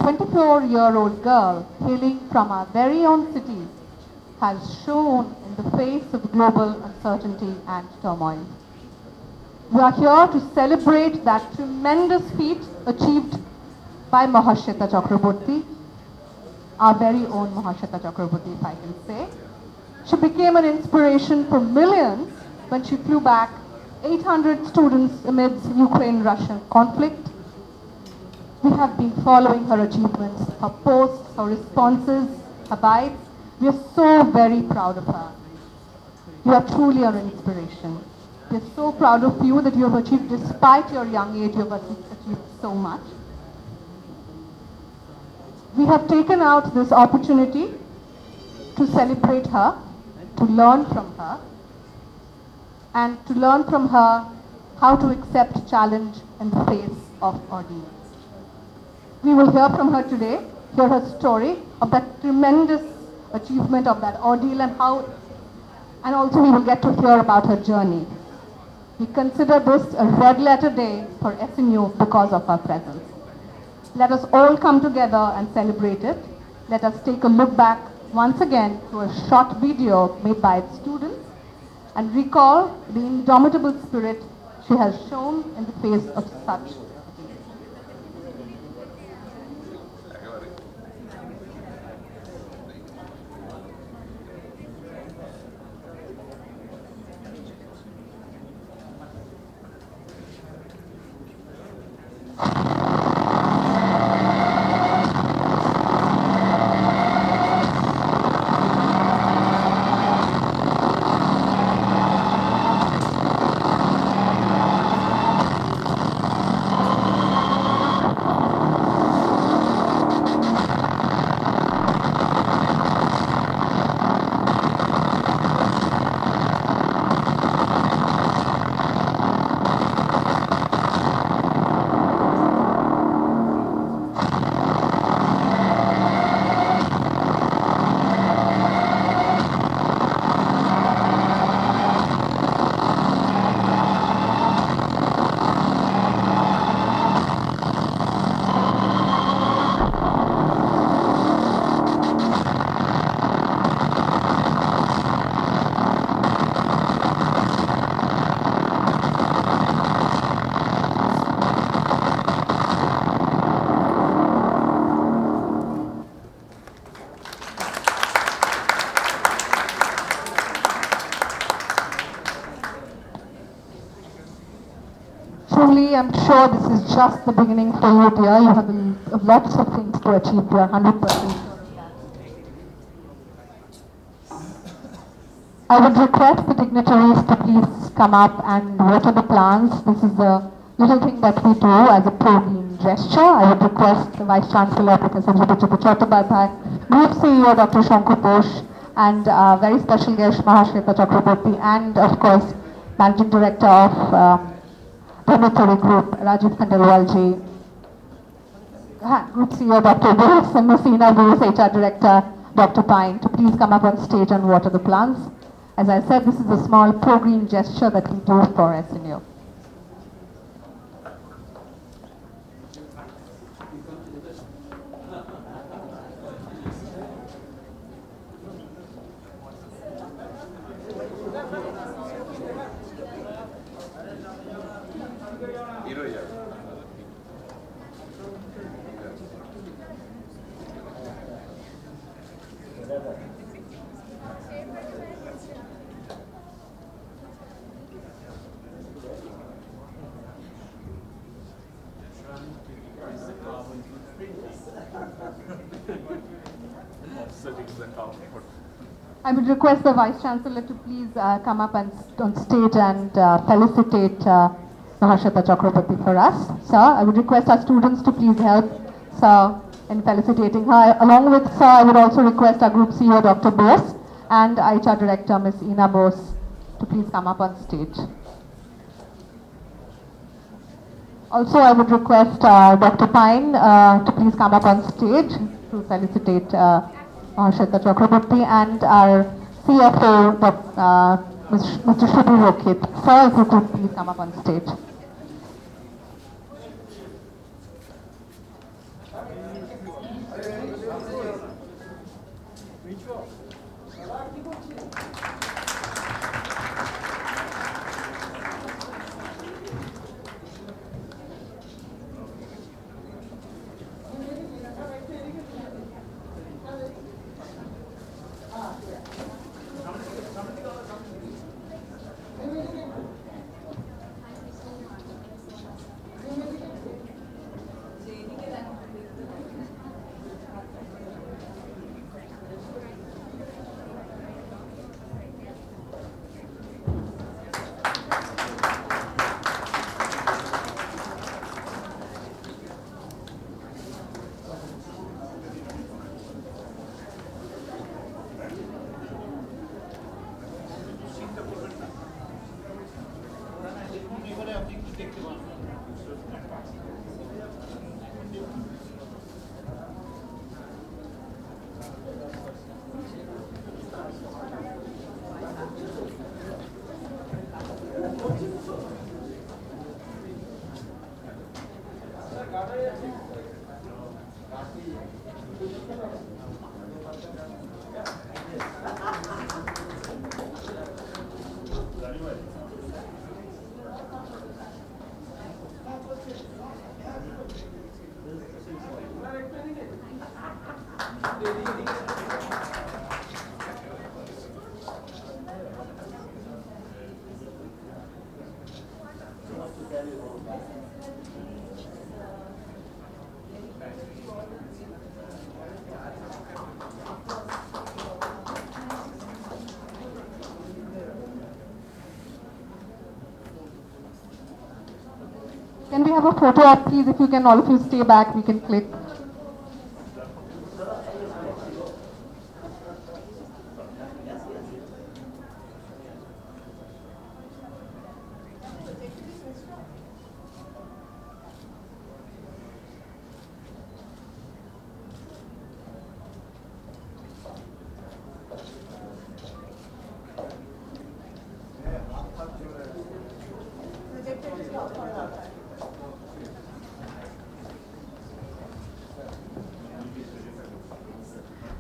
24-year-old girl hailing from our very own city has shone in the face of global uncertainty and turmoil. We are here to celebrate that tremendous feat achieved by Mahasweta Chakraborty, our very own Mahasweta Chakraborty, if I can say. She became an inspiration for millions when she flew back 800 students amidst Ukraine-Russian conflict. We have been following her achievements, her posts, her responses, her vibes. We are so very proud of her. You are truly our inspiration. We are so proud of you that you have achieved, despite your young age, you have achieved so much. We have taken out this opportunity to celebrate her, to learn from her, and to learn from her how to accept challenge in the face of ordeal. We will hear from her today, hear her story of that tremendous achievement of that ordeal and also we will get to hear about her journey. We consider this a red letter day for SNU because of her presence. Let us all come together and celebrate it. Let us take a look back once again to a short video made by its students and recall the indomitable spirit she has shown in the face of such. Truly, I'm sure this is just the beginning for you, dear. You have lots of things to achieve. You are 100% sure of that. I would request the dignitaries to please come up and water the plants. This is a little thing that we do as a program gesture. I would request the Vice Chancellor, Professor Nivedita Chakraborty, Group CEO, Dr. Shanku Ghosh, and very special guest, Mahasweta Chakraborty, and of course, Managing Director of Dormitory Group, Rajiv Khandelwalji, Group CEO Dr. Bose, and Messina Bose, HR Director Dr. Pine, to please come up on stage and water the plants. As I said, this is a small pro-green gesture that we do for SNU. I would request the Vice Chancellor to please come up on stage and felicitate Mahasweta Chakraborty for us. Sir, I would request our students to please help Sir in felicitating her. Along with Sir, I would also request our Group CEO Dr. Bose and HR Director Ms. Ina Bose to please come up on stage. Also, I would request Dr. Pine to please come up on stage to felicitate Mahasweta Chakraborty, and our CFO, Mr. Shubhi Rokit. Sir, if you could please come up on stage. Can we have a photo op, please? If you can, all of you stay back, we can click.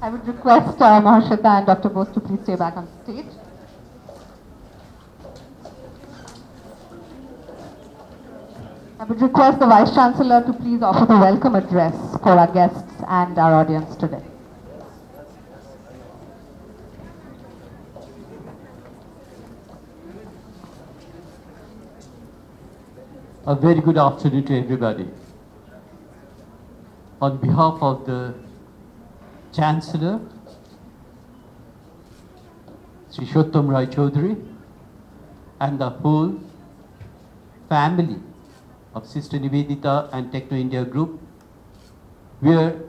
I would request Mahasweta and Dr. Bose to please stay back on stage. I would request the Vice Chancellor to please offer the welcome address for our guests and our audience today. A very good afternoon to everybody. On behalf of the Chancellor, Sri Shottam Rai Chaudhary, and the whole family of Sister Nivedita and Techno India Group, we are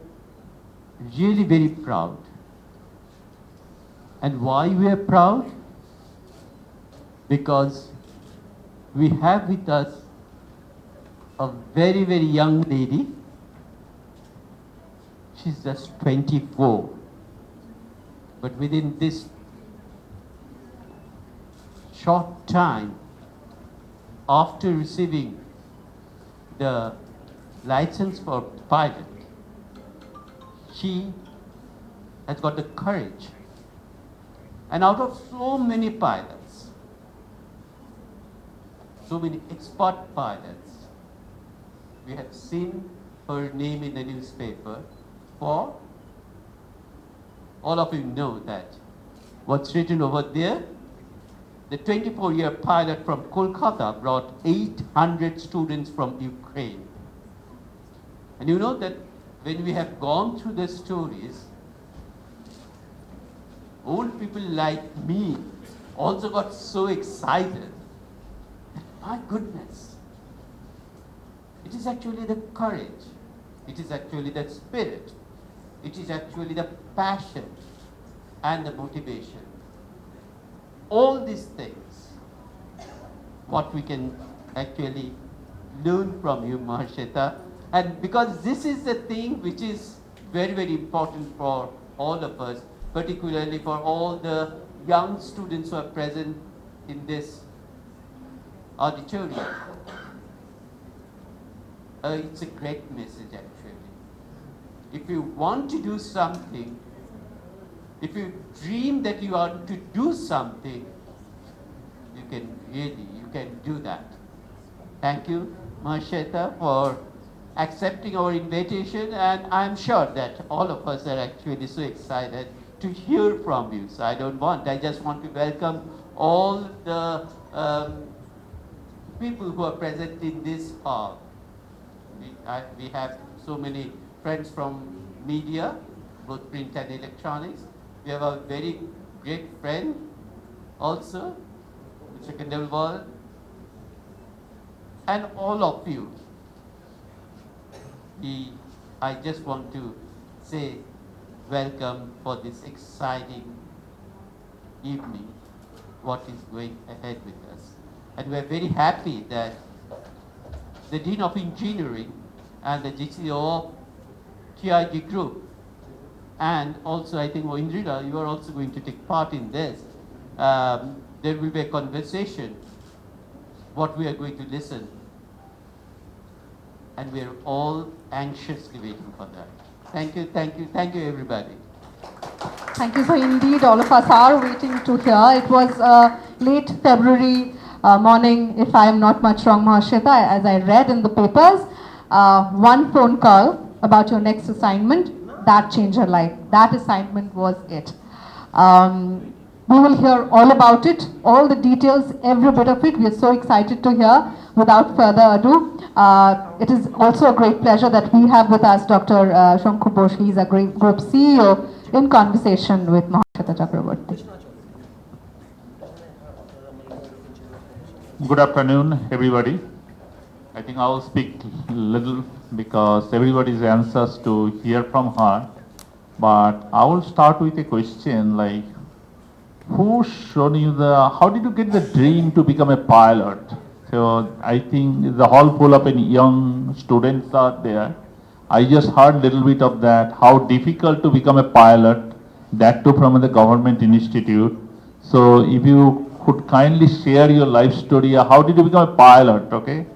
really very proud. And why we are proud? Because we have with us a very, very young lady. She's just 24. But within this short time, after receiving the license for pilot, she has got the courage. And out of so many pilots, so many expert pilots, we have seen her name in the newspaper. For all of you know that what's written over there, the 24-year pilot from Kolkata brought 800 students from Ukraine. And you know that when we have gone through the stories, old people like me also got so excited that, my goodness, it is actually the courage, it is actually the spirit, it is actually the passion and the motivation. All these things, what we can actually learn from you, Mahasweta. And because this is the thing which is very, very important for all of us, particularly for all the young students who are present in this auditorium. It's a great message actually. if you want to do something, if you dream that you want to do something, you can do that. Thank you, Mahasweta, for accepting our invitation, and I'm sure that all of us are actually so excited to hear from you. So I just want to welcome all the people who are present in this hall. We have so many friends from media, both print and electronics. We have a very great friend also, Mr. Kandelwal, and all of you. I just want to say welcome for this exciting evening, what is going ahead with us. And we are very happy that the Dean of Engineering and the GCO of TIG Group, and also I think Indira, you are also going to take part in this. There will be a conversation, what we are going to listen, and we are all anxiously waiting for that. Thank you, thank you, thank you everybody. Thank you, sir. Indeed, all of us are waiting to hear. It was late February morning, if I am not much wrong, Mahasweta, as I read in the papers. One phone call about your next assignment, that changed her life. That assignment was it. We will hear all about it, all the details, every bit of it. We are so excited to hear. Without further ado, it is also a great pleasure that we have with us Dr. Shankhu Bosch. He is a great group CEO in conversation with Mahasweta Chakraborty. Good afternoon, everybody. I think I will speak little because everybody's answers to hear from her. But I will start with a question like, who showed you how did you get the dream to become a pilot? So I think the hall full of young students are there. I just heard a little bit of that, how difficult to become a pilot, that too from the government institute. So if you could kindly share your life story, how did you become a pilot, okay?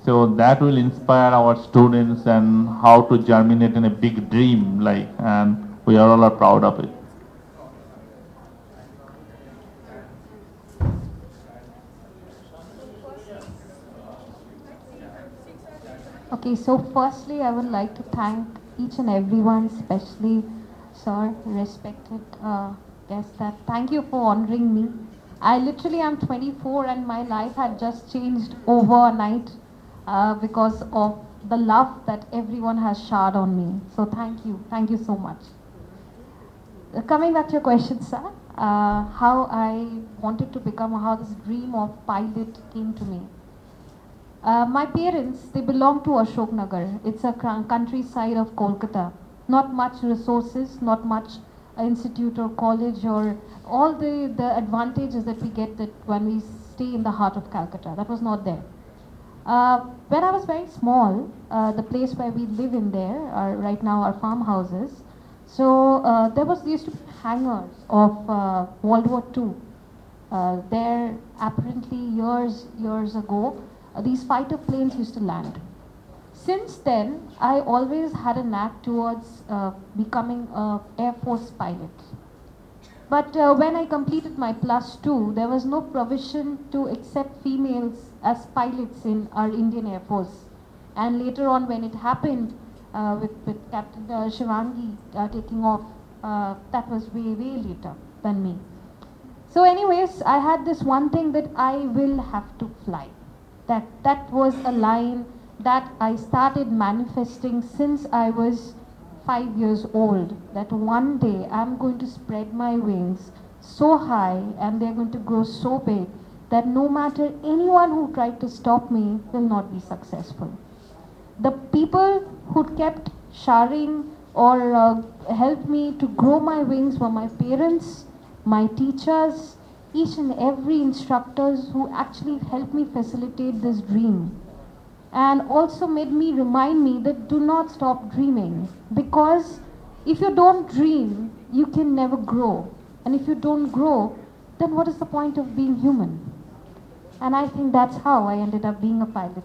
So that will inspire our students and how to germinate in a big dream, like, and we are all proud of it. Okay, so firstly, I would like to thank each and everyone, especially sir, respected guest, that thank you for honoring me. I literally am 24 and my life had just changed overnight because of the love that everyone has showered on me. So thank you so much. Coming back to your question, sir, how I wanted to become, how this dream of pilot came to me. My parents, they belong to Ashoknagar. It's a countryside of Kolkata. Not much resources, not much institute or college or all the advantages that we get that when we stay in the heart of Calcutta. That was not there. When I was very small, the place where we live in there, right now are farmhouses. So there used to be hangars of World War II. There, apparently years ago, these fighter planes used to land. Since then, I always had a knack towards becoming an Air Force pilot. But when I completed my +2, there was no provision to accept females as pilots in our Indian Air Force. And later on, when it happened with Captain Shivangi taking off, that was way later than me. So anyways, I had this one thing that I will have to fly. That was a line that I started manifesting since I was 5 years old, that one day I'm going to spread my wings so high and they're going to grow so big that no matter anyone who tried to stop me will not be successful. The people who kept showering or helped me to grow my wings were my parents, my teachers, each and every instructors who actually helped me facilitate this dream, and also made me remind me that do not stop dreaming, because if you don't dream, you can never grow, and if you don't grow, then what is the point of being human? And I think that's how I ended up being a pilot.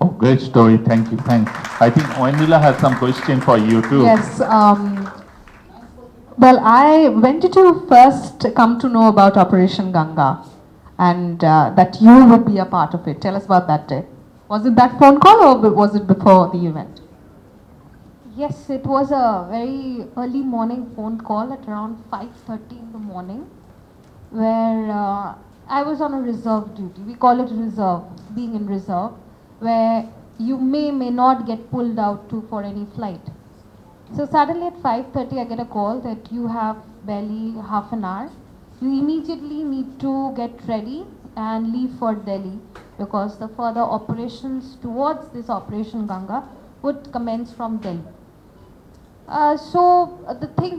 Oh, great story. Thank you. Thanks. I think Wenila has some question for you too. Yes. Well, when did you first come to know about Operation Ganga and that you would be a part of it? Tell us about that day. Was it that phone call or was it before the event? Yes, it was a very early morning phone call at around 5:30 in the morning, where I was on a reserve duty. We call it reserve, being in reserve, where you may not get pulled out to for any flight. So suddenly at 5:30 I get a call that you have barely half an hour. You immediately need to get ready and leave for Delhi, because the further operations towards this Operation Ganga would commence from Delhi.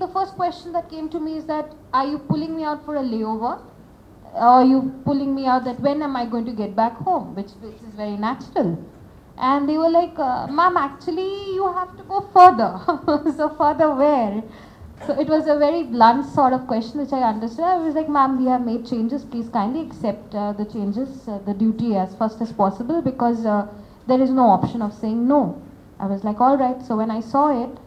The first question that came to me is that, are you pulling me out for a layover? Or are you pulling me out that when am I going to get back home? Which is very natural. And they were like, ma'am, actually you have to go further. So further where? So it was a very blunt sort of question which I understood. I was like, ma'am, we have made changes. Please kindly accept the changes, the duty as fast as possible, because there is no option of saying no. I was like, all right. So when I saw it,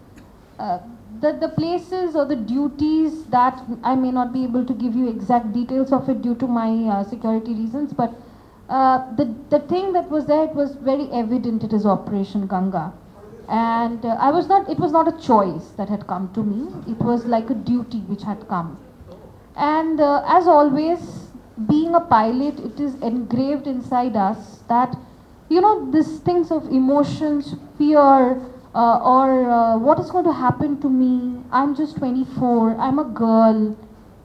the places or the duties that I may not be able to give you exact details of it due to my security reasons, but the thing that was there, it was very evident it is Operation Ganga. And it was not a choice that had come to me, it was like a duty which had come. And as always, being a pilot, it is engraved inside us that, you know, these things of emotions, fear, or what is going to happen to me. I'm just 24, I'm a girl,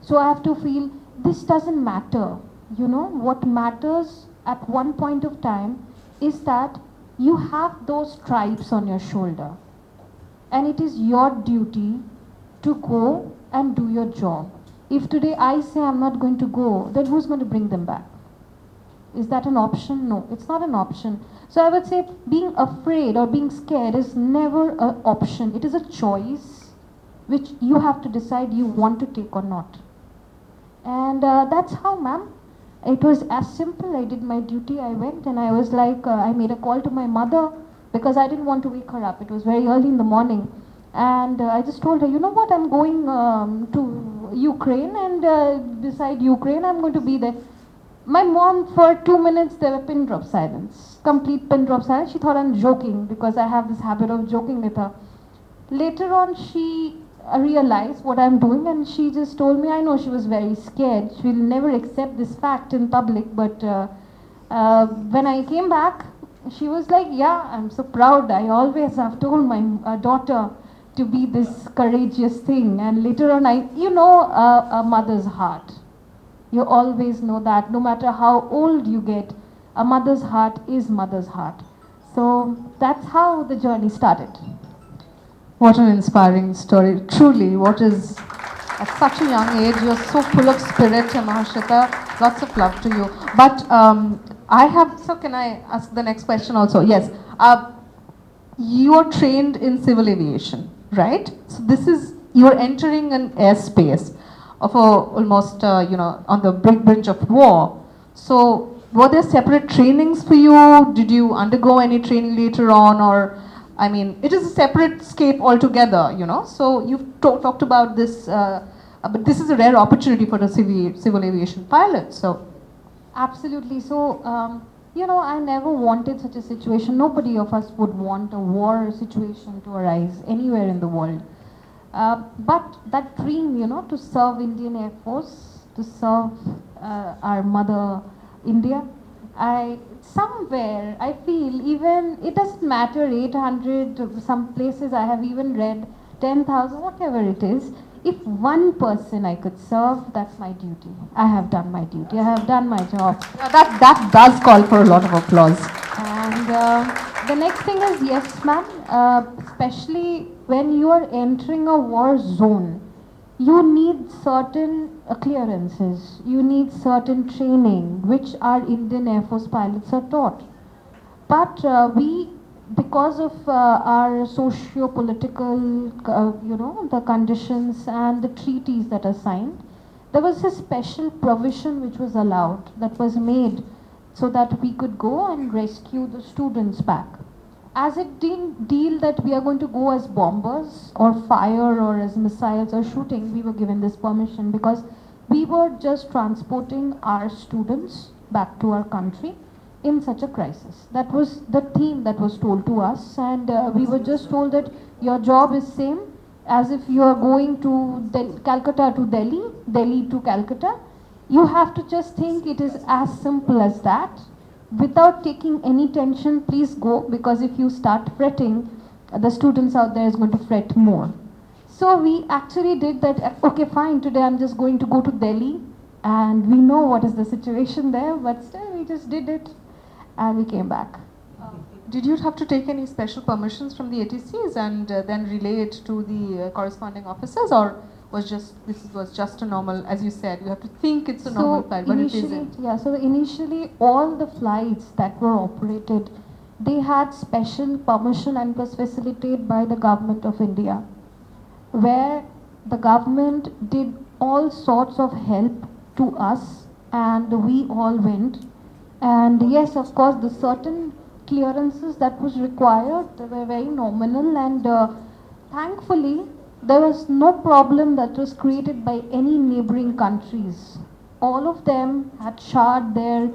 so I have to feel this doesn't matter. You know, what matters at one point of time is that you have those stripes on your shoulder, and it is your duty to go and do your job. If today I say I'm not going to go, then who's going to bring them back? Is that an option? No, it's not an option. So I would say being afraid or being scared is never an option. It is a choice which you have to decide you want to take or not. And that's how, ma'am. It was as simple. I did my duty. I went and I was like, I made a call to my mother because I didn't want to wake her up. It was very early in the morning. And I just told her, you know what, I'm going to Ukraine, and beside Ukraine, I'm going to be there. My mom, for 2 minutes, there were pin drop silence. Complete pin drop silence. She thought I'm joking because I have this habit of joking with her. Later on, she realized what I'm doing, and she just told me, I know she was very scared. She will never accept this fact in public, but when I came back, she was like, yeah, I'm so proud. I always have told my daughter to be this courageous thing. And later on, a mother's heart. You always know that no matter how old you get, a mother's heart is mother's heart. So that's how the journey started. What an inspiring story. Truly, at such a young age, you're so full of spirit, Mahasweta. Lots of love to you. But so can I ask the next question also? Yes. You're trained in civil aviation, right? So you're entering an airspace of almost, on the brink of war. So were there separate trainings for you? Did you undergo any training later on, or, I mean, it is a separate scape altogether, So you've talked about this, but this is a rare opportunity for the civil aviation pilot, so. Absolutely. So, I never wanted such a situation. Nobody of us would want a war situation to arise anywhere in the world. But that dream, to serve Indian Air Force, to serve our mother India, I feel, even, it doesn't matter, 800, some places I have even read 10,000, whatever it is. If one person I could serve, that's my duty. I have done my duty. I have done my job. That does call for a lot of applause. And the next thing is, yes, ma'am, especially when you are entering a war zone, you need certain clearances, you need certain training, which our Indian Air Force pilots are taught. But because of our socio-political, the conditions and the treaties that are signed, there was a special provision which was allowed, that was made, so that we could go and rescue the students back. As it didn't deal that we are going to go as bombers or fire or as missiles or shooting, we were given this permission because we were just transporting our students back to our country in such a crisis. That was the theme that was told to us, and we were just told that your job is same as if you are going to Calcutta to Delhi, Delhi to Calcutta. You have to just think it is as simple as that. Without taking any tension, please go, because if you start fretting, the students out there is going to fret more. So we actually did that. Okay, fine, today I'm just going to go to Delhi, and we know what is the situation there, but still we just did it and we came back. Did you have to take any special permissions from the ATCs and then relay it to the corresponding officers, or was this was just a normal, as you said, you have to think it's a normal flight, but it isn't? Yeah, so initially all the flights that were operated, they had special permission and was facilitated by the government of India, where the government did all sorts of help to us, and we all went. And yes, of course, the certain clearances that was required, they were very nominal, and thankfully there was no problem that was created by any neighboring countries. All of them had shared their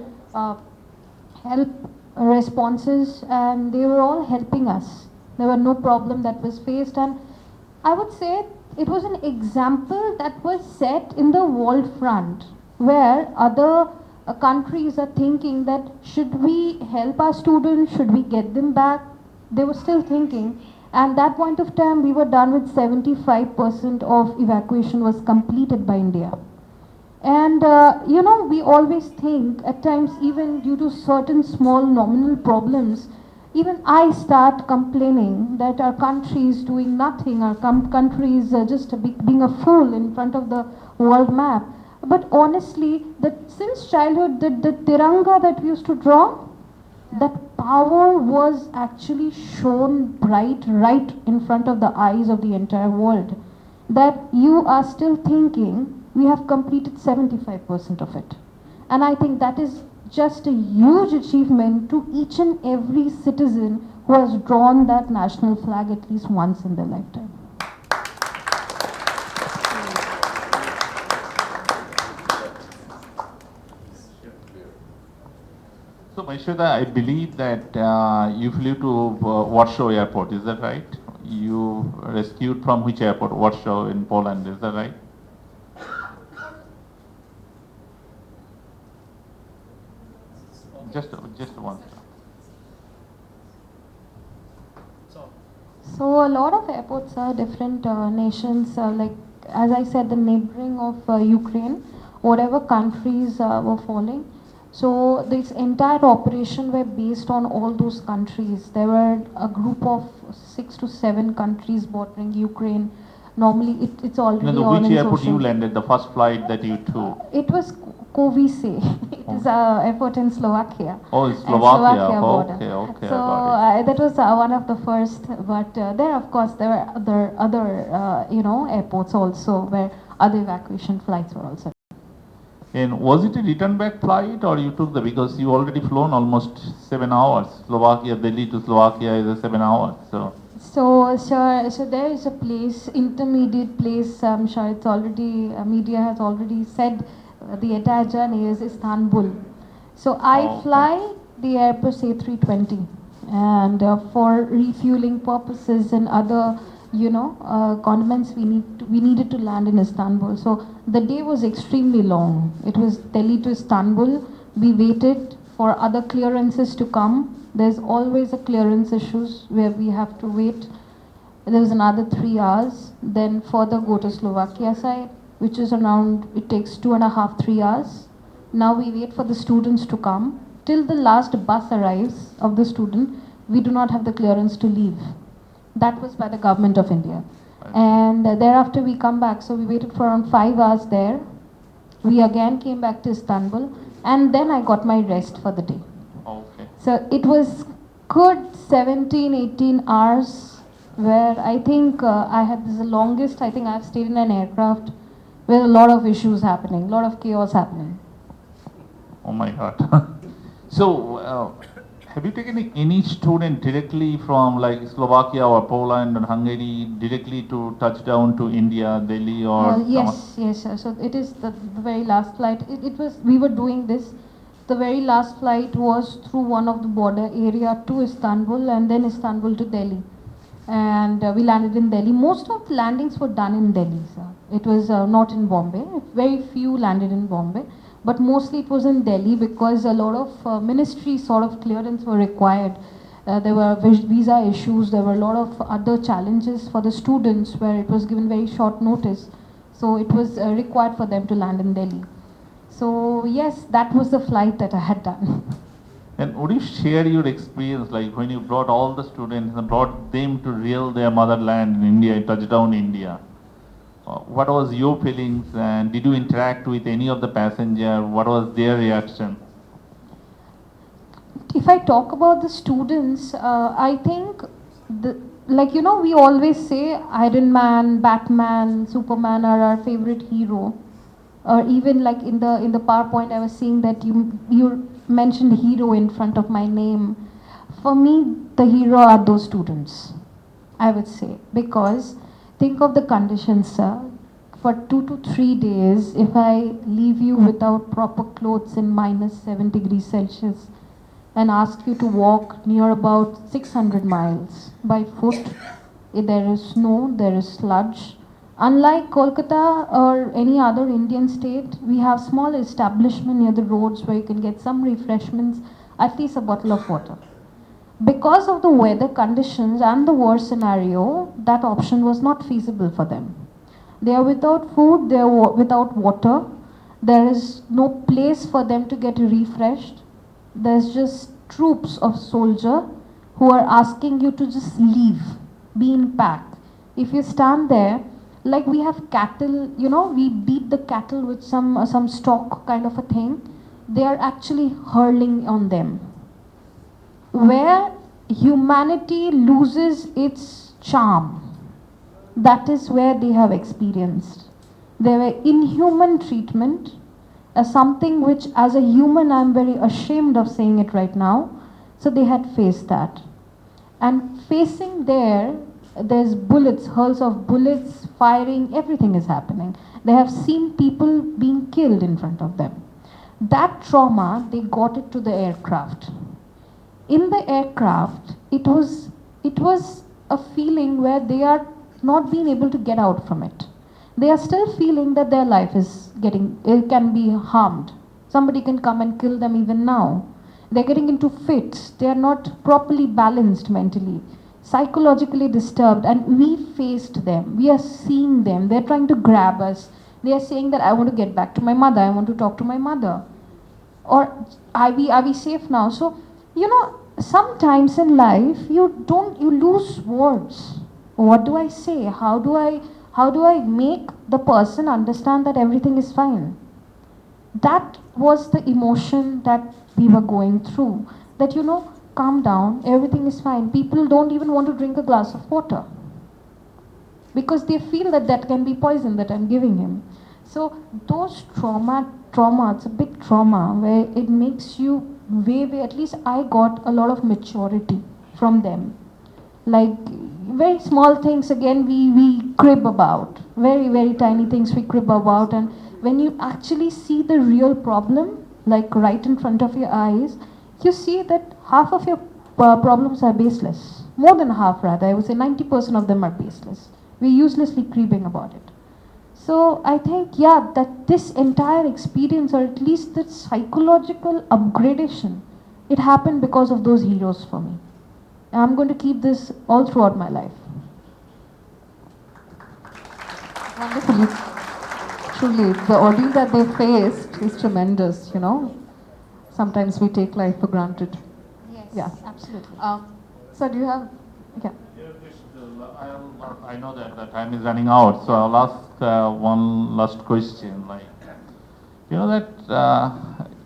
help responses, and they were all helping us. There were no problem that was faced, and I would say it was an example that was set in the world front, where other countries are thinking that should we help our students, should we get them back? They were still thinking, and that point of time we were done with 75% of evacuation was completed by India. And you know, we always think at times, even due to certain small nominal problems, even I start complaining that our country is doing nothing, our country is just being a fool in front of the world map. But honestly, that since childhood, the tiranga that we used to draw, that power was actually shown bright right in front of the eyes of the entire world. That you are still thinking, we have completed 75% of it. And I think that is just a huge achievement to each and every citizen who has drawn that national flag at least once in their lifetime. So, Mahasweta, I believe that you flew to Warsaw Airport, is that right? You rescued from which airport? Warsaw in Poland, is that right? Just one. So a lot of airports are different nations, like as I said, the neighboring of Ukraine, whatever countries were falling. So this entire operation were based on all those countries. There were a group of 6 to 7 countries bordering Ukraine. Normally it's already No, on which in airport social. you landed, the first flight that you took? It was Kovice. It is an airport in Slovakia. Oh, And Slovakia. border. Okay, So I got it. that was one of the first. But there, of course, there were other airports also where other evacuation flights were also. And was it a return back flight, or you took because you already flown almost 7 hours? Slovakia, Delhi to Slovakia is 7 hours. So there is a place, intermediate place. I'm sure it's already media has already said the entire journey is Istanbul. So I fly the Airbus A320, and for refueling purposes and other condiments, we needed to land in Istanbul. So the day was extremely long. It was Delhi to Istanbul. We waited for other clearances to come. There's always a clearance issues where we have to wait. There was another 3 hours. Then further go to Slovakia side, which is around, it takes 2.5, 3 hours. Now we wait for the students to come. Till the last bus arrives of the student, we do not have the clearance to leave. That was by the government of India. And thereafter we come back. So we waited for around 5 hours there. We again came back to Istanbul, and then I got my rest for the day. Okay. So it was good 17, 18 hours where I think this is the longest I think I've stayed in an aircraft with a lot of issues happening, a lot of chaos happening. Oh my God. So, have you taken any student directly from like Slovakia or Poland and Hungary directly to touchdown to India, Delhi or Yes, sir. So it is the very last flight. It was, we were doing this. The very last flight was through one of the border area to Istanbul and then Istanbul to Delhi. And we landed in Delhi. Most of the landings were done in Delhi, sir. It was not in Bombay. Very few landed in Bombay. But mostly it was in Delhi because a lot of ministry sort of clearance were required. There were visa issues, there were a lot of other challenges for the students where it was given very short notice. So it was required for them to land in Delhi. So yes, that was the flight that I had done. And would you share your experience, like when you brought all the students and brought them to real their motherland in India, touchdown India? What was your feelings, and did you interact with any of the passenger? What was their reaction? If I talk about the students, I think we always say Iron Man, Batman, Superman are our favorite hero. Or even like in the PowerPoint, I was seeing that you mentioned hero in front of my name. For me, the hero are those students, I would say, because think of the conditions, sir. For 2 to 3 days, if I leave you without proper clothes in -7 degrees Celsius and ask you to walk near about 600 miles by foot, there is snow, there is sludge. Unlike Kolkata or any other Indian state, we have small establishment near the roads where you can get some refreshments, at least a bottle of water. Because of the weather conditions and the war scenario, that option was not feasible for them. They are without food, they are without water, there is no place for them to get refreshed. There's just troops of soldiers who are asking you to just leave, be in pack. If you stand there, like we have cattle, we beat the cattle with some stock kind of a thing. They are actually hurling on them. Where humanity loses its charm, that is where they have experienced. They were inhuman treatment, as something which as a human I'm very ashamed of saying it right now. So they had faced that. And facing there's bullets, hurls of bullets, firing, everything is happening. They have seen people being killed in front of them. That trauma, they got it to the aircraft. In the aircraft, it was a feeling where they are not being able to get out from it. They are still feeling that their life can be harmed. Somebody can come and kill them even now. They're getting into fits. They are not properly balanced mentally, psychologically disturbed, and we faced them. We are seeing them. They're trying to grab us. They are saying that I want to get back to my mother. I want to talk to my mother. Or are we safe now? So, sometimes in life you lose words. What do I say? How do I make the person understand that everything is fine? That was the emotion that we were going through. That calm down, everything is fine. People don't even want to drink a glass of water because they feel that can be poison that I'm giving him. So those trauma, it's a big trauma where it makes you at least I got a lot of maturity from them. Like very small things, again, we crib about. Very, very tiny things we crib about. And when you actually see the real problem, like right in front of your eyes, you see that half of your problems are baseless. More than half, rather. I would say 90% of them are baseless. We're uselessly cribbing about it. So I think, that this entire experience, or at least the psychological upgradation, it happened because of those heroes for me. And I'm going to keep this all throughout my life. Wonderfully. Truly, the ordeal that they faced is tremendous, Sometimes we take life for granted. Yes, Yeah. absolutely. So do you have, yeah. I know that the time is running out, so I'll ask one last question. Like, that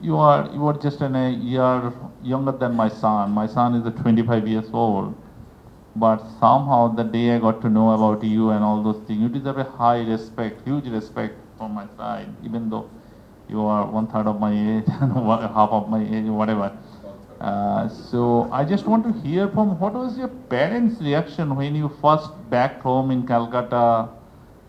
you are just a year younger than my son. My son is 25 years old, but somehow the day I got to know about you and all those things, you deserve a high respect, huge respect from my side, even though you are 1/3 of my age and half of my age, whatever. So I just want to hear from what was your parents' reaction when you first backed home in Calcutta,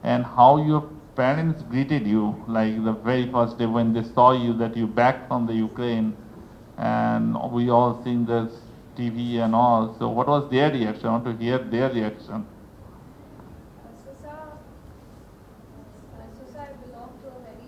and how your parents greeted you, like the very first day when they saw you that you back from the Ukraine, and we all seen this TV and all. So what was their reaction? I want to hear their reaction. I belong to a very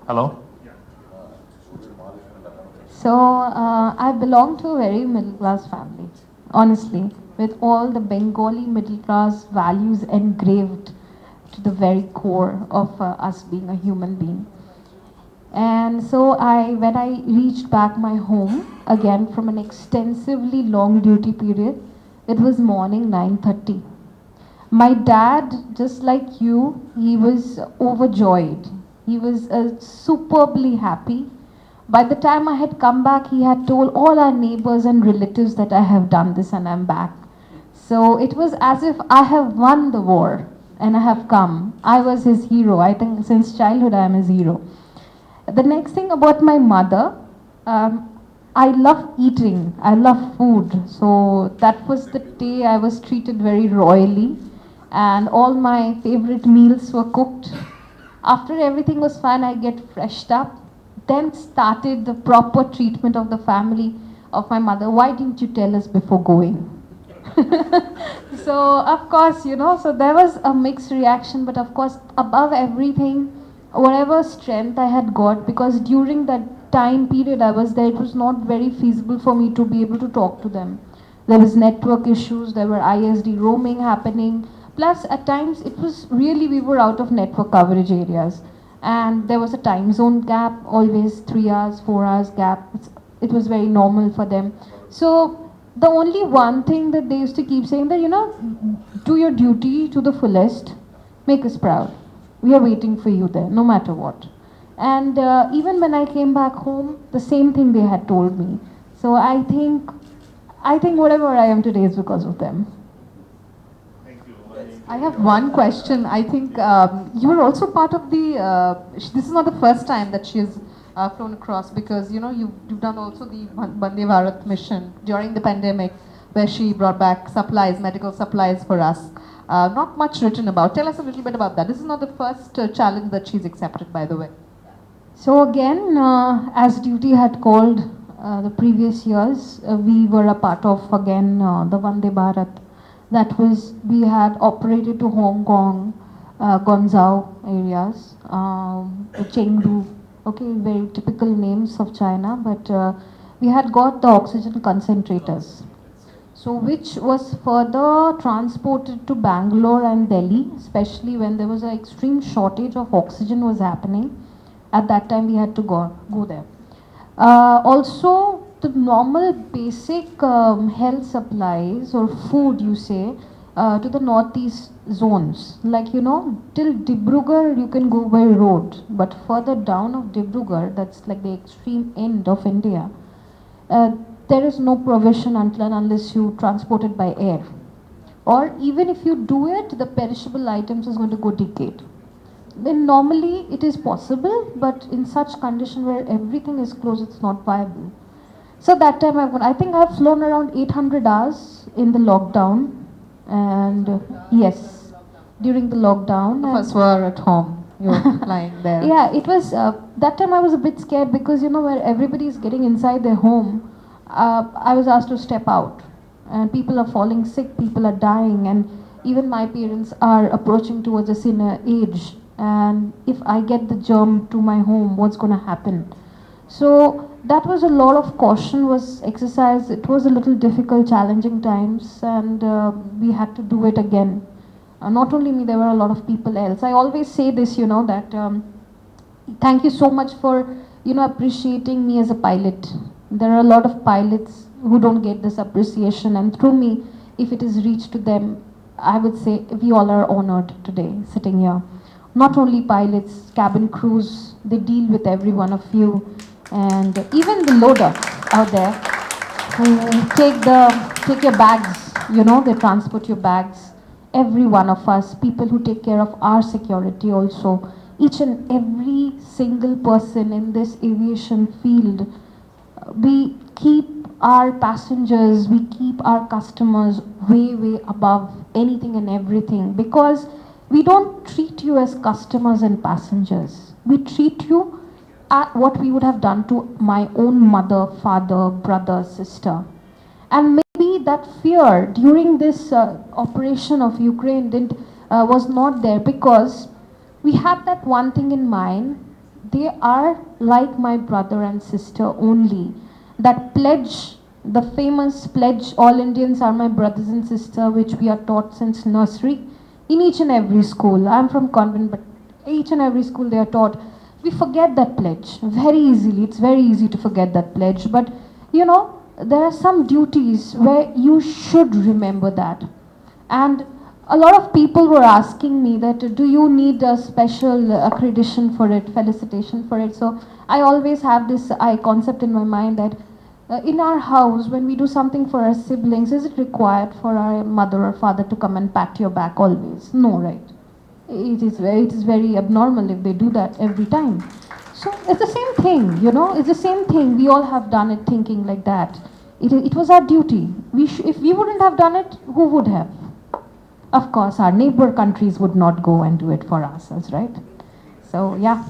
Hello? So I belong to a very middle class family, honestly, with all the Bengali middle class values engraved to the very core of us being a human being. And so when I reached back my home again from an extensively long duty period, it was morning 9:30. My dad, just like you, he was overjoyed. He was superbly happy. By the time I had come back, he had told all our neighbors and relatives that I have done this and I'm back. So it was as if I have won the war and I have come. I was his hero. I think since childhood I am his hero. The next thing about my mother, I love eating. I love food. So that was the day I was treated very royally, and all my favorite meals were cooked. After everything was fine, I get freshed up. Then started the proper treatment of the family of my mother. Why didn't you tell us before going? So of course, so there was a mixed reaction, but of course, above everything, whatever strength I had got, because during that time period I was there, it was not very feasible for me to be able to talk to them. There was network issues, there were ISD roaming happening, plus at times it was really, we were out of network coverage areas, and there was a time zone gap, always 3 hours, 4 hours gap. It was very normal for them. So the only one thing that they used to keep saying that, do your duty to the fullest, make us proud. We are waiting for you there, no matter what. And even when I came back home, the same thing they had told me. So I think whatever I am today is because of them. I have one question. I think you were also part of the. This is not the first time that she has flown across, because you've done also the Vande Bharat mission during the pandemic, where she brought back supplies, medical supplies for us. Not much written about. Tell us a little bit about that. This is not the first challenge that she's accepted, by the way. So again, as duty had called the previous years, we were a part of again the Vande Bharat. That was, we had operated to Hong Kong, Guangzhou areas, Chengdu, okay, very typical names of China, but we had got the oxygen concentrators. So which was further transported to Bangalore and Delhi, especially when there was an extreme shortage of oxygen was happening. At that time we had to go there. Also, the normal basic health supplies or food, you say, to the northeast zones. Like, till Dibrugarh you can go by road, but further down of Dibrugarh, that's like the extreme end of India, there is no provision until and unless you transport it by air. Or even if you do it, the perishable items is going to go decayed. Then normally it is possible, but in such condition where everything is closed, it's not viable. So that time I think I've flown around 800 hours in the lockdown, and yes, during the lockdown. Some of us were at home. You were flying there. Yeah, it was, that time I was a bit scared because, where everybody is getting inside their home, I was asked to step out. And people are falling sick, people are dying, and even my parents are approaching towards a senior age. And if I get the germ to my home, what's going to happen? So that was a lot of caution was exercised. It was a little difficult, challenging times, and we had to do it again. Not only me, there were a lot of people else. I always say this, that thank you so much for, appreciating me as a pilot. There are a lot of pilots who don't get this appreciation, and through me, if it is reached to them, I would say we all are honored today, sitting here. Not only pilots, cabin crews, they deal with every one of you, and even the loader out there who take your bags you know, they transport your bags. Every one of us, people who take care of our security also, each and every single person in this aviation field, we keep our passengers, we keep our customers way, way above anything and everything, because we don't treat you as customers and passengers. We treat you at what we would have done to my own mother, father, brother, sister. And maybe that fear during this operation of Ukraine was not there, because we had that one thing in mind: they are like my brother and sister only. That pledge, the famous pledge, all Indians are my brothers and sisters, which we are taught since nursery in each and every school. I'm from convent, but each and every school they are taught. We forget that pledge very easily. It's very easy to forget that pledge. But you know, there are some duties where you should remember that. And a lot of people were asking me that, do you need a special accreditation for it, felicitation for it? So I always have this concept in my mind that in our house, when we do something for our siblings, is it required for our mother or father to come and pat your back always? No, right? It is very abnormal if they do that every time. So it's the same thing, you know, it's the same thing. We all have done it thinking like that. It was our duty. If we wouldn't have done it, who would have? Of course, our neighbor countries would not go and do it for ourselves, right? So, yeah.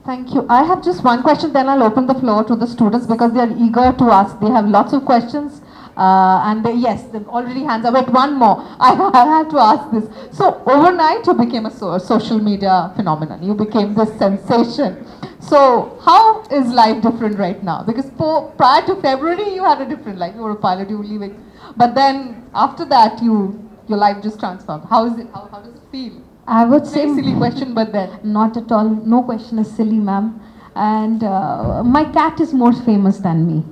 Thank you. I have just one question, then I'll open the floor to the students because they are eager to ask. They have lots of questions. Yes, they've already hands up. Wait, one more. I have to ask this. So, overnight you became a social media phenomenon. You became this sensation. So, how is life different right now? Because prior to February, you had a different life. You were a pilot, you were leaving. But then, after that, your life just transformed. How is it? How does it feel? I would say... Very silly question, but then... Not at all. No question is silly, ma'am. And my cat is more famous than me.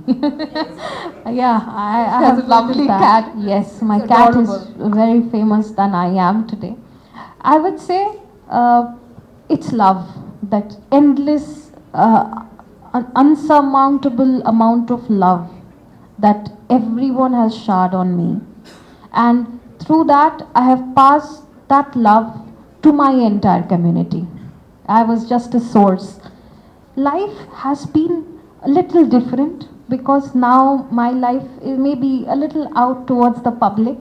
Yeah, I have a lovely cat. Yes, my It's cat adorable. is very famous than I am today. I would say it's love. That endless, unsurmountable amount of love that everyone has showered on me. And through that, I have passed that love to my entire community. I was just a source. Life has been a little different because now my life is maybe a little out towards the public.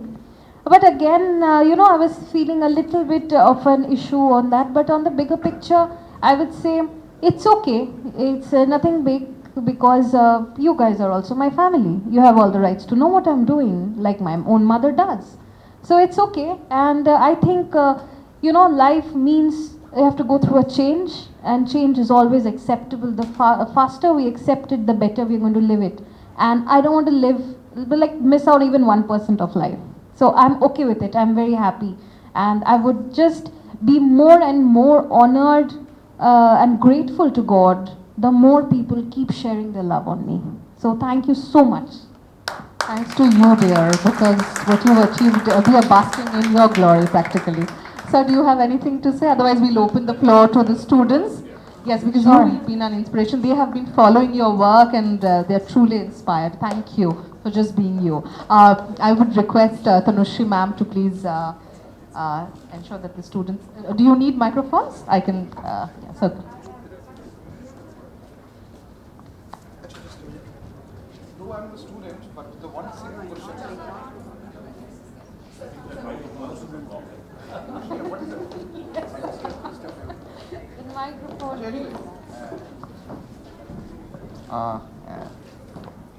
But again, you know, I was feeling a little bit of an issue on that. But on the bigger picture, I would say it's okay. It's nothing big because you guys are also my family. You have all the rights to know what I'm doing, like my own mother does. So it's okay. And I think, you know, life means you have to go through a change, and change is always acceptable. The faster we accept it, the better we're going to live it. And I don't want to live, like, miss out even 1% of life. So I'm okay with it. I'm very happy. And I would just be more and more honored and grateful to God the more people keep sharing their love on me. So thank you so much. Thanks to you, dear, because what you've achieved, we are basking in your glory practically. Sir, do you have anything to say? Otherwise, we'll open the floor to the students. Yes, because Sure. you've been an inspiration. They have been following your work and they're truly inspired. Thank you for just being you. I would request Tanushri ma'am to please ensure that the students... do you need microphones? I can... yeah, so. Though I'm a student, but the one single question. What is it?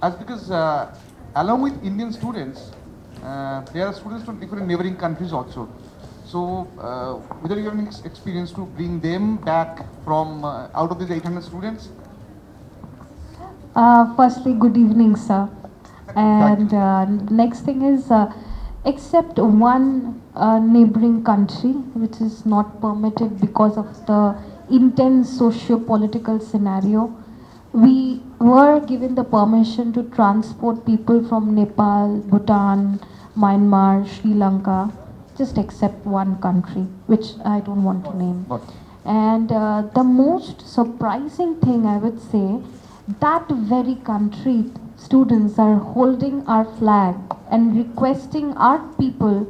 As because along with Indian students, there are students from different neighboring countries also. So, whether you have any experience to bring them back from out of these 800 students? Firstly, good evening, sir. And next thing is, except one neighboring country, which is not permitted because of the intense socio-political scenario, we were given the permission to transport people from Nepal, Bhutan, Myanmar, Sri Lanka, just except one country, which I don't want to name. What? And the most surprising thing, I would say, that very country students are holding our flag and requesting our people,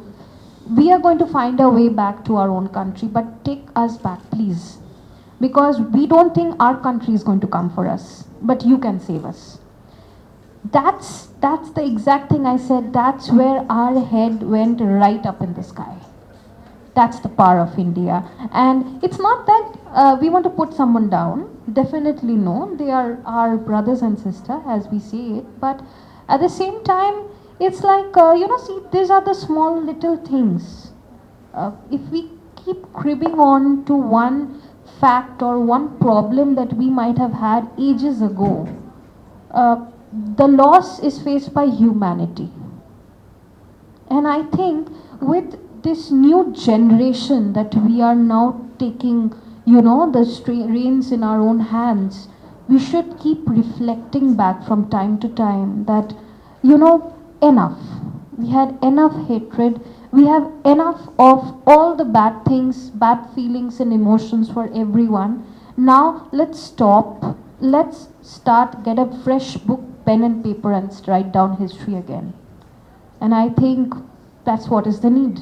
we are going to find our way back to our own country, but take us back, please. Because we don't think our country is going to come for us, but you can save us. That's the exact thing I said. That's where our head went right up in the sky. That's the power of India. And it's not that we want to put someone down. Definitely no. They are our brothers and sisters, as we say it. But at the same time, it's like, see, these are the small little things. If we keep cribbing on to one fact or one problem that we might have had ages ago, the loss is faced by humanity. And I think with this new generation that we are now taking, the reins in our own hands, we should keep reflecting back from time to time that, enough. We had enough hatred. We have enough of all the bad things, bad feelings and emotions for everyone. Now let's stop. Let's start, get a fresh book, pen and paper, and write down history again. And I think that's what is the need.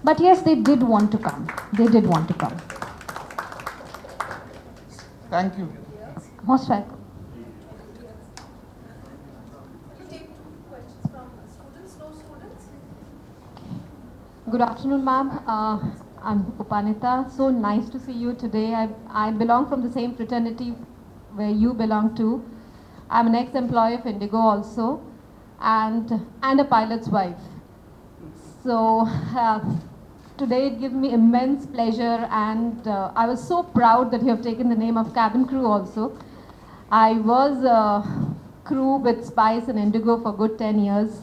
But yes, they did want to come. They did want to come. Thank you. Most welcome. We take 2 questions from students. No students? Good afternoon, ma'am. I'm Upanita. So nice to see you today. I belong from the same fraternity where you belong to. I'm an ex-employee of Indigo also, and a pilot's wife. So today it gives me immense pleasure, and I was so proud that you have taken the name of cabin crew also. I was a crew with Spice and Indigo for good 10 years.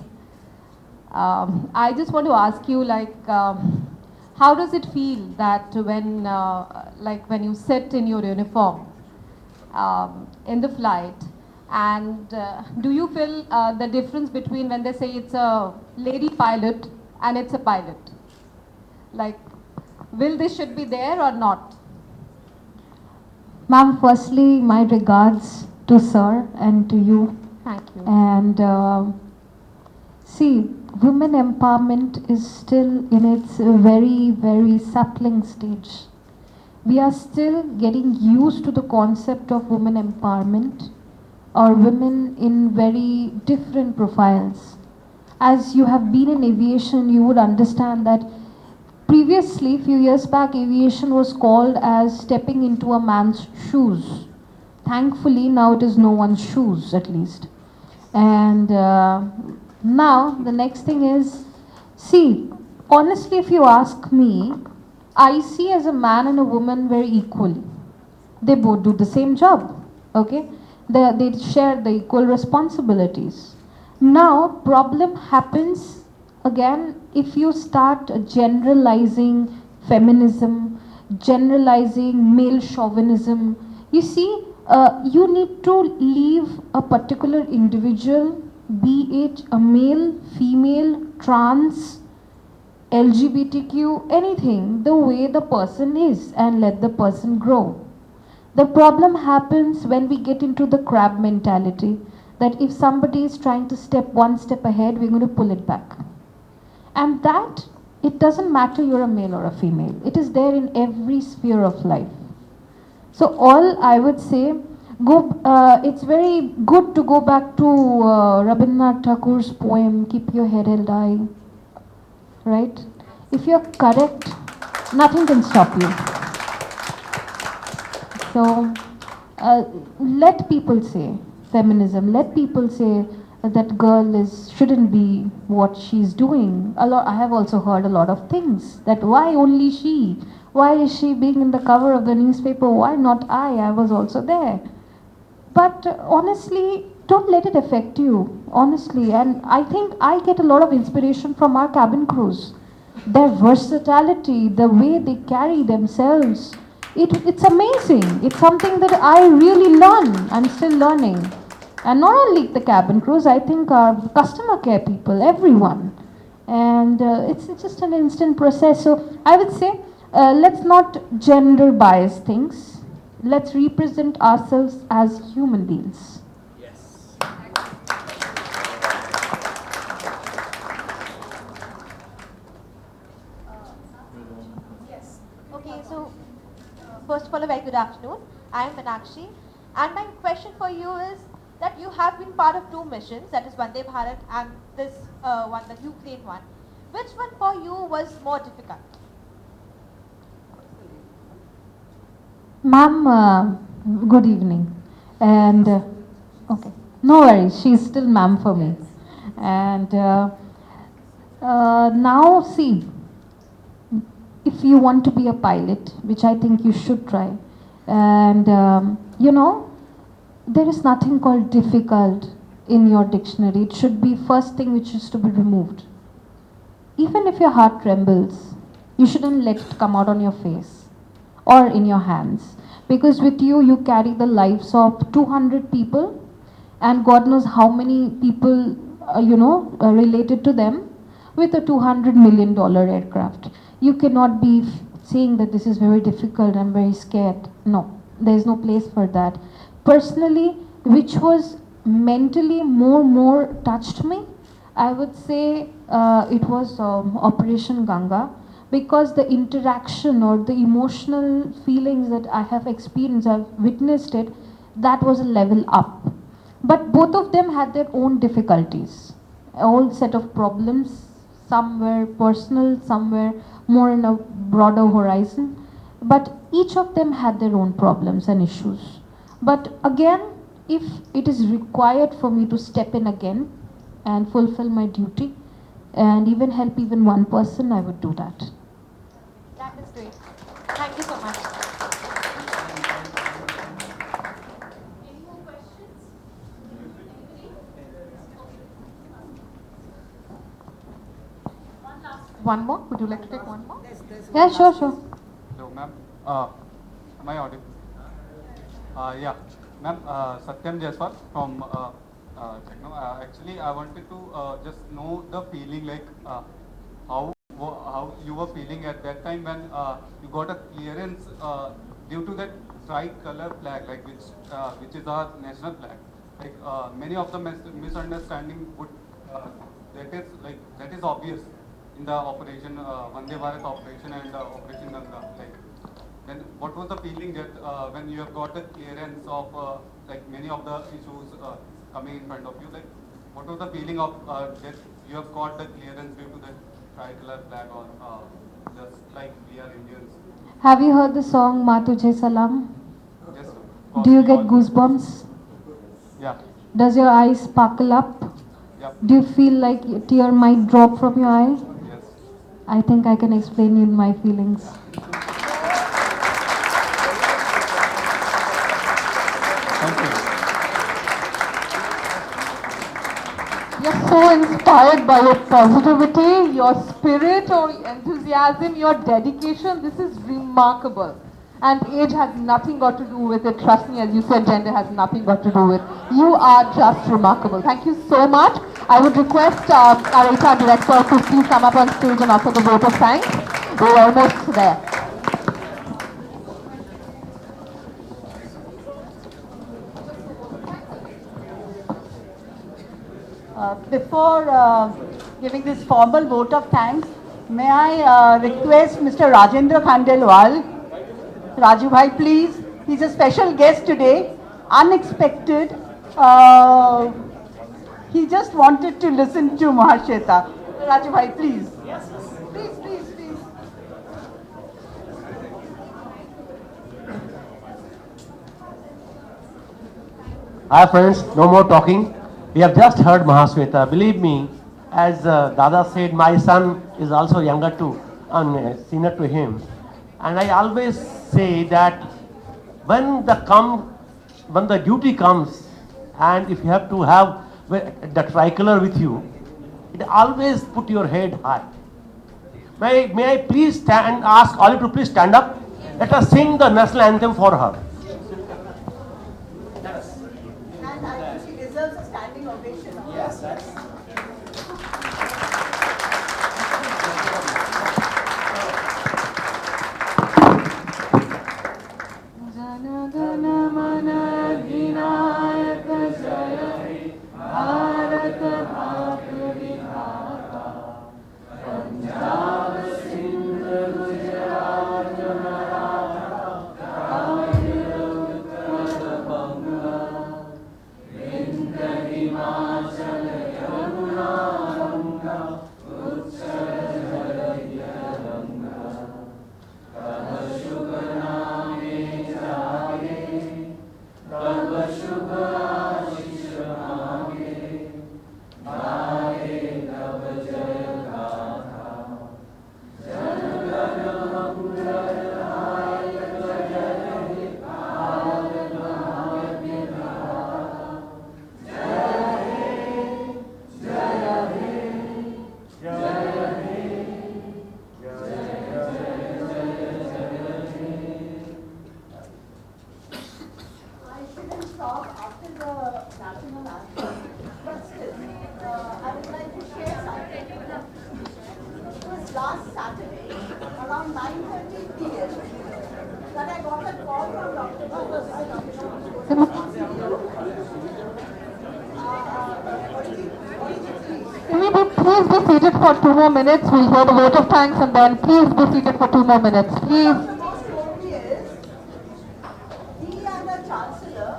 I just want to ask you, how does it feel that when you sit in your uniform in the flight, and do you feel the difference between when they say it's a lady pilot and it's a pilot? Like, will this should be there or not? Ma'am, firstly, my regards to sir and to you. Thank you. And see, women empowerment is still in its very, very sapling stage. We are still getting used to the concept of women empowerment or women in very different profiles. As you have been in aviation, you would understand that previously, few years back, aviation was called as stepping into a man's shoes. Thankfully, now it is no one's shoes, at least. And now, the next thing is, see, honestly, if you ask me, I see as a man and a woman very equally. They both do the same job, okay? They share the equal responsibilities. Now, problem happens again if you start generalizing feminism, generalizing male chauvinism. You see, you need to leave a particular individual, be it a male, female, trans, LGBTQ, anything, the way the person is, and let the person grow. The problem happens when we get into the crab mentality, that if somebody is trying to step one step ahead, we're going to pull it back. And that, it doesn't matter you're a male or a female. It is there in every sphere of life. So all I would say, it's very good to go back to Rabindranath Tagore's poem, Keep Your Head Held High. Right? If you're correct, nothing can stop you. So let people say feminism, let people say that girl shouldn't be what she's doing. I have also heard a lot of things, that why only she? Why is she being in the cover of the newspaper? Why not I was also there. But honestly, don't let it affect you, honestly. And I think I get a lot of inspiration from our cabin crews. Their versatility, the way they carry themselves, it's amazing. It's something that I really learn. I'm still learning. And not only the cabin crews, I think our customer care people, everyone. And it's just an instant process. So I would say, let's not gender bias things. Let's represent ourselves as human beings. first of all, a very good afternoon. I am Meenakshi, and my question for you is that you have been part of two missions, that is Vande Bharat and this one, the Ukraine one. Which one for you was more difficult? Ma'am, good evening. And, okay, no worries, she's still ma'am for me. And now, see, if you want to be a pilot, which I think you should try, and you know, there is nothing called difficult in your dictionary. It should be first thing which is to be removed. Even if your heart trembles, you shouldn't let it come out on your face or in your hands. Because with you, you carry the lives of 200 people, and God knows how many people, related to them with a $200 million aircraft. You cannot be saying that this is very difficult, I'm very scared. No, there is no place for that. Personally, which was mentally more touched me, I would say it was Operation Ganga, because the interaction or the emotional feelings that I have experienced, I've witnessed it, that was a level up. But both of them had their own difficulties, a whole set of problems. Some were personal, some were more in a broader horizon. But each of them had their own problems and issues. But again, if it is required for me to step in again and fulfill my duty and even help even one person, I would do that. That is great. Thank you so much. Any more questions? One last. One more? Would you like to take one more? Yeah, sure. Hello, ma'am. Am I audible? Yeah, ma'am. Satyam Jaiswal from Techno. Actually, I wanted to just know the feeling, like how you were feeling at that time when you got a clearance due to that tri-color flag, like which is our national flag. Like many of the misunderstanding would that is obvious in the operation Vande Bharat operation and Operation Ganga. Like, then what was the feeling that when you have got the clearance of like many of the issues coming in front of you? Like, what was the feeling of that you have got the clearance due to the tricolor flag, or just like we are Indians? Have you heard the song Ma Tujhe Salam? Yes, sir. Do you get goosebumps? Yeah. Does your eyes sparkle up? Yep. Do you feel like a tear might drop from your eye? Yes. I think I can explain you my feelings. Thank you. You're so inspired by your positivity, your spirit, your enthusiasm, your dedication. This is remarkable. And age has nothing got to do with it. Trust me, as you said, gender has nothing got to do with it. You are just remarkable. Thank you so much. I would request our HR director to please come up on stage and offer the vote of thanks. We're almost there. Before giving this formal vote of thanks, may I request Mr. Rajendra Khandelwal. Raju bhai, please. He's a special guest today, unexpected. He just wanted to listen to Mahasweta. Raju bhai, please. Yes. Please. Hi friends, no more talking. We have just heard Mahasweta. Believe me, as Dada said, my son is also younger too, and senior to him. And I always say that when the duty comes, and if you have to have the tricolor with you, it always put your head high. May I please stand, ask all of you to please stand up. Let us sing the national anthem for her. And I think she deserves a standing ovation. Yes. Please be seated for 2 more minutes. We'll hear the vote of thanks and then please be seated for 2 more minutes. Please. He and the Chancellor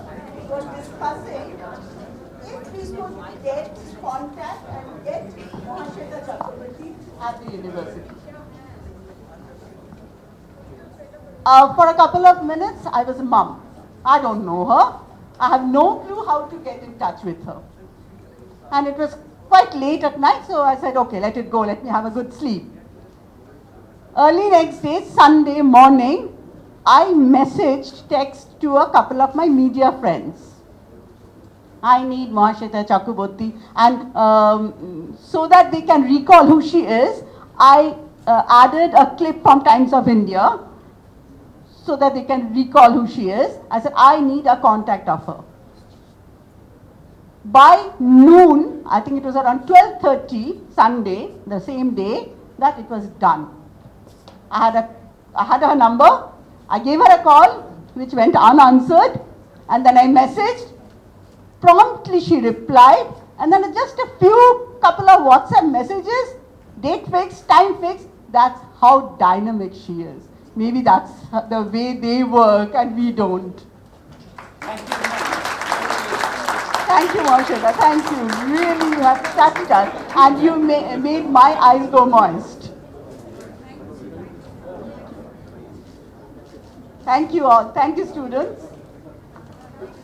were discussing if we could get contact and get Mahasweta Chakraborty at the university. For a couple of minutes, I was a mum. I don't know her. I have no clue how to get in touch with her. And it was quite late at night, so I said, okay, let it go, let me have a good sleep. Early next day, Sunday morning, I messaged, text to a couple of my media friends. I need Mahasweta Chakraborty, and so that they can recall who she is, I added a clip from Times of India so that they can recall who she is. I said, I need a contact of her. By noon, I think it was around 12:30 Sunday, the same day, that it was done. I had her number, I gave her a call, which went unanswered, and then I messaged. Promptly she replied, and then just a couple of WhatsApp messages, date fixed, time fixed. That's how dynamic she is. Maybe that's the way they work and we don't. Thank you. Thank you, Mahasweta. Thank you. Really, you have touched us and you made my eyes go moist. Thank you all. Thank you, students.